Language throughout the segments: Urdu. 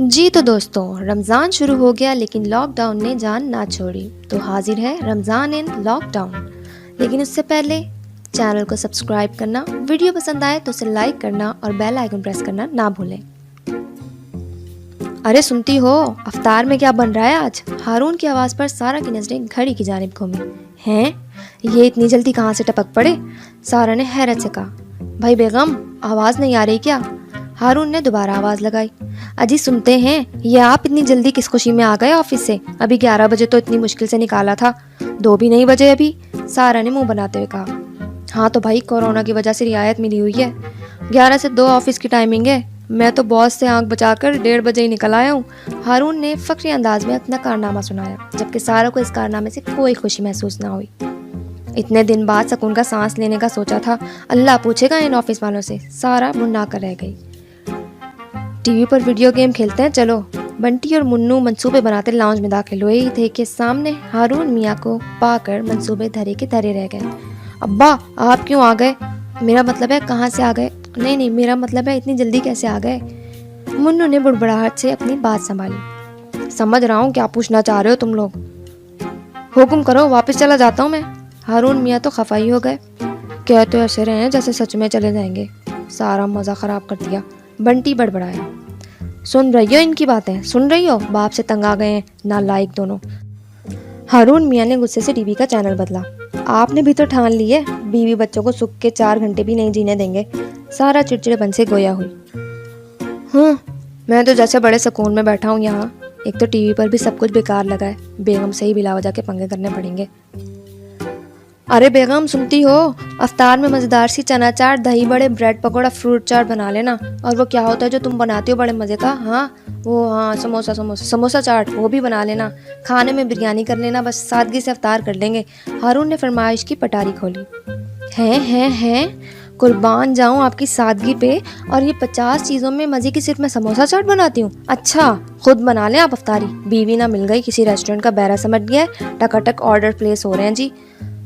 جی تو دوستوں، رمضان شروع ہو گیا لیکن لاک ڈاؤن نے جان نہ چھوڑی۔ تو حاضر ہے رمضان ان لاک ڈاؤن، لیکن اس سے پہلے چینل کو سبسکرائب کرنا، ویڈیو پسند آئے تو اسے لائک کرنا اور بیل آئیکن پریس کرنا نہ بھولیں۔ ارے سنتی ہو، افطار میں کیا بن رہا ہے آج؟ ہارون کی آواز پر سارا کی نظریں گھڑی کی جانب گھومی۔ ہیں، یہ اتنی جلدی کہاں سے ٹپک پڑے؟ سارا نے حیرت سے کہا۔ بھائی بیگم، آواز نہیں آ رہی کیا؟ ہارون نے دوبارہ آواز لگائی۔ اجی سنتے ہیں، یہ آپ اتنی جلدی کس خوشی میں آ گئے آفس سے؟ ابھی 11 بجے تو اتنی مشکل سے نکالا تھا، 2 بھی نہیں بجے ابھی، سارا نے منہ بناتے ہوئے کہا۔ ہاں تو بھائی، کورونا کی وجہ سے رعایت ملی ہوئی ہے، 11 سے 2 آفس کی ٹائمنگ ہے، میں تو باس سے آنکھ بچا کر 1:30 بجے ہی نکل آیا ہوں۔ ہارون نے فخری انداز میں اپنا کارنامہ سنایا، جبکہ سارا کو اس کارنامے سے کوئی خوشی محسوس نہ ہوئی۔ اتنے دن بعد سکون کا سانس لینے کا سوچا تھا، اللہ پوچھے گا ان آفس والوں سے۔ سارا منڈا کر رہ گئی۔ ٹی وی پر ویڈیو گیم کھیلتے ہیں چلو۔ بنٹی اور منو منصوبے بناتے لاؤنج میں داخل ہوئے ہی تھے کہ سامنے ہارون میاں کو پا کر منصوبے دھرے کے دھرے رہ گئے۔ ابا، آپ کیوں آ گئے؟ میرا مطلب ہے کہاں سے آ گئے؟ نہیں، میرا مطلب ہے اتنی جلدی کیسے آ گئے؟ منو نے بڑبڑاہٹ سے اپنی بات سنبھالی۔ سمجھ رہا ہوں کیا پوچھنا چاہ رہے ہو تم لوگ، حکم کرو، واپس چلا جاتا ہوں میں۔ ہارون میاں تو خفا ہی ہو گئے۔ کہتے ایسے رہے ہیں جیسے سچ میں چلے جائیں گے، سارا مزہ خراب کر دیا۔ بنٹی بڑبڑایا۔ سن رہی ہو ان کی باتیں؟ سن رہی ہو؟ باپ سے تنگ آ گئے ہیں نالائق دونوں۔ ہارون میاں نے غصے سے ٹی وی کا چینل بدلا۔ آپ نے بھی تو ٹھان لی ہے، بیوی بچوں کو سکھ کے 4 گھنٹے بھی نہیں جینے دیں گے۔ سارا چڑچڑے پن سے گویا ہوئی۔ میں تو جیسے بڑے سکون میں بیٹھا ہوں یہاں، ایک تو ٹی وی پر بھی سب کچھ بیکار لگا ہے، بیگم سے ہی بلا وجہ کے پنگے کرنے پڑیں گے۔ ارے بیگم سنتی ہو، افطار میں مزیدار سی چنا چاٹ، دہی بڑے، بریڈ پکوڑا، فروٹ چاٹ بنا لینا۔ اور وہ کیا ہوتا ہے جو تم بناتی ہو بڑے مزے کا؟ سموسا چاٹ وہ بھی بنا لینا۔ کھانے میں بریانی کر لینا، بس سادگی سے افطار کر لیں گے۔ ہارون نے فرمائش کی پٹاری کھولی۔ ہیں قربان جاؤں آپ کی سادگی پہ، اور یہ 50 چیزوں میں مزے کی صرف میں سموسا چاٹ بناتی ہوں؟ اچھا خود بنا لیں آپ افطاری۔ بیوی نہ مل گئی، کسی ریسٹورنٹ کا بیرا سمجھ گیا ہے، ٹکاٹک آرڈر پلیس ہو رہے ہیں جی۔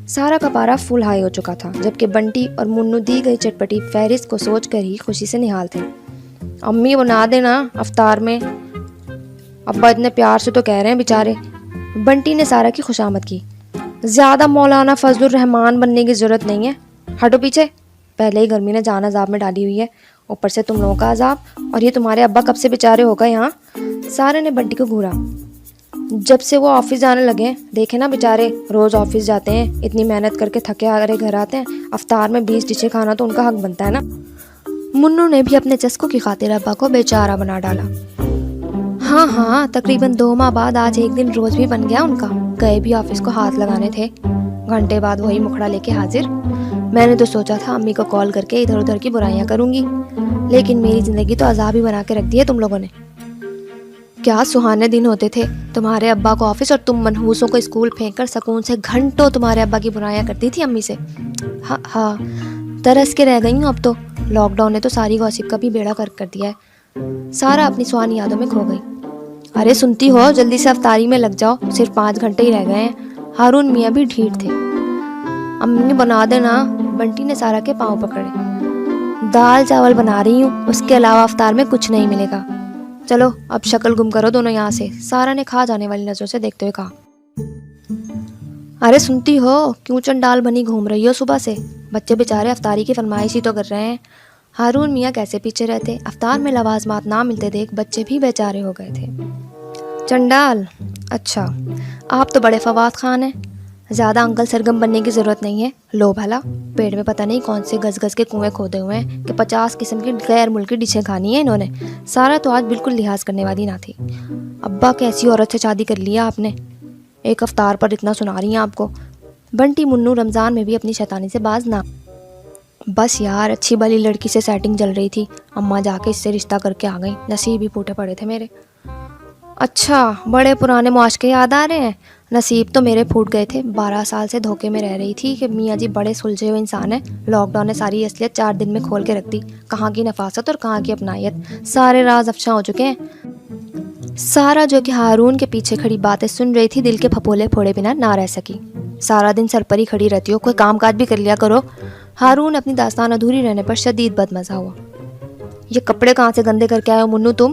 سارا کا پارا فل ہائی ہو چکا تھا، جبکہ بنٹی اور منو دی گئی چٹپٹی فہرست کو سوچ کر ہی خوشی سے نہال تھے۔ امی بنا دینا افطار میں، ابا اتنے پیار سے تو کہہ رہے ہیں بیچارے۔ بنٹی نے سارا کی خوشامد کی۔ زیادہ مولانا فضل الرحمان بننے کی ضرورت نہیں ہے، ہٹو پیچھے، پہلے ہی گرمی نے جان عذاب میں ڈالی ہوئی ہے، اوپر سے تم لوگوں کا عذاب، اور یہ تمہارے ابا کب سے بیچارے ہو گئے یہاں؟ سارا نے بنٹی کو گھورا۔ جب سے وہ آفس جانے لگے، دیکھے نا بیچارے، روز آفس جاتے ہیں، اتنی محنت کر کے تھکے ہارے گھر آتے ہیں، افطار میں 20 ڈشیں کھانا تو ان کا حق بنتا ہے نا۔ منو نے بھی اپنے چسکوں کی خاطر ابا کو بیچارہ بنا ڈالا۔ ہاں تقریباً 2 ماہ بعد آج ایک دن روز بھی بن گیا ان کا۔ گئے بھی آفس کو ہاتھ لگانے تھے، گھنٹے بعد وہی مکھڑا لے کے حاضر۔ میں نے تو سوچا تھا امی کو کال کر کے ادھر ادھر کی برائیاں کروں گی، لیکن میری زندگی تو عذاب ہی بنا کے رکھ دی ہے تم لوگوں نے۔ کیا سہانے دن ہوتے تھے، تمہارے ابا کو آفس اور تم منحوسوں کو اسکول پھینک کر سکون سے گھنٹوں تمہارے ابا کی برائیاں کرتی تھی امی سے۔ ہاں ترس کے رہ گئی ہوں اب تو، لاک ڈاؤن نے تو ساری گوسپ کا بھی بیڑا غرق کر دیا ہے۔ سارا اپنی سوانی یادوں میں کھو گئی۔ ارے سنتی ہو، جلدی سے افطاری میں لگ جاؤ، صرف 5 گھنٹے ہی رہ گئے ہیں۔ ہارون میاں بھی ڈھیٹ تھے۔ امی بنا دینا، بنٹی نے سارا کے پاؤں پکڑے۔ دال چاول بنا رہی ہوں، اس کے علاوہ افطار میں کچھ نہیں ملے گا۔ چلو اب شکل گم کرو دونوں یہاں سے، سارا نے کھا جانے والی نظروں سے دیکھتے ہوئے کہا۔ ارے سنتی ہو، کیوں چنڈال بنی گھوم رہی ہو صبح سے؟ بچے بیچارے افطاری کی فرمائش ہی تو کر رہے ہیں۔ ہارون میاں کیسے پیچھے رہتے، افطار میں لوازمات نہ ملتے دیکھ بچے بھی بیچارے ہو گئے تھے۔ چنڈال؟ اچھا، آپ تو بڑے فواد خان ہیں، زیادہ انکل سرگم بننے کی ضرورت نہیں ہے۔ لو بھلا، پیٹ میں پتہ نہیں کون سے گز گز کے کنویں کھودے ہوئے ہیں کہ 50 قسم کی غیر ملکی ڈشیں کھانی ہیں انہوں نے۔ سارا تو آج بالکل لحاظ کرنے والی نہ تھی۔ ابا کیسی عورت سے شادی کر لیا آپ نے، ایک افطار پر اتنا سنا رہی ہیں آپ کو۔ بنٹی منو رمضان میں بھی اپنی شیطانی سے باز نہ۔ بس یار، اچھی بلی لڑکی سے سیٹنگ چل رہی تھی، اماں جا کے اس سے رشتہ کر کے آ گئیں، نصیب ہی پھوٹے پڑے تھے میرے۔ اچھا، بڑے پرانے معاشقے یاد آ رہے ہیں؟ نصیب تو میرے پھوٹ گئے تھے، 12 سال سے دھوکے میں رہ رہی تھی کہ میاں جی بڑے سلجھے ہوئے انسان ہیں، لاک ڈاؤن نے ساری اصلیت 4 دن میں کھول کے رکھ دی، کہاں کی نفاست اور کہاں کی اپنائیت، سارے راز افشاں ہو چکے ہیں۔ سارا جو کہ ہارون کے پیچھے کھڑی باتیں سن رہی تھی، دل کے پھپولے پھوڑے بنا نہ رہ سکی۔ سارا دن سر پر ہی کھڑی رہتی ہو، کوئی کام کاج بھی کر لیا کرو۔ ہارون اپنی داستان ادھوری رہنے پر شدید بدمزہ ہوا۔ یہ کپڑے کہاں سے گندے کر کے آئے ہو منو تم؟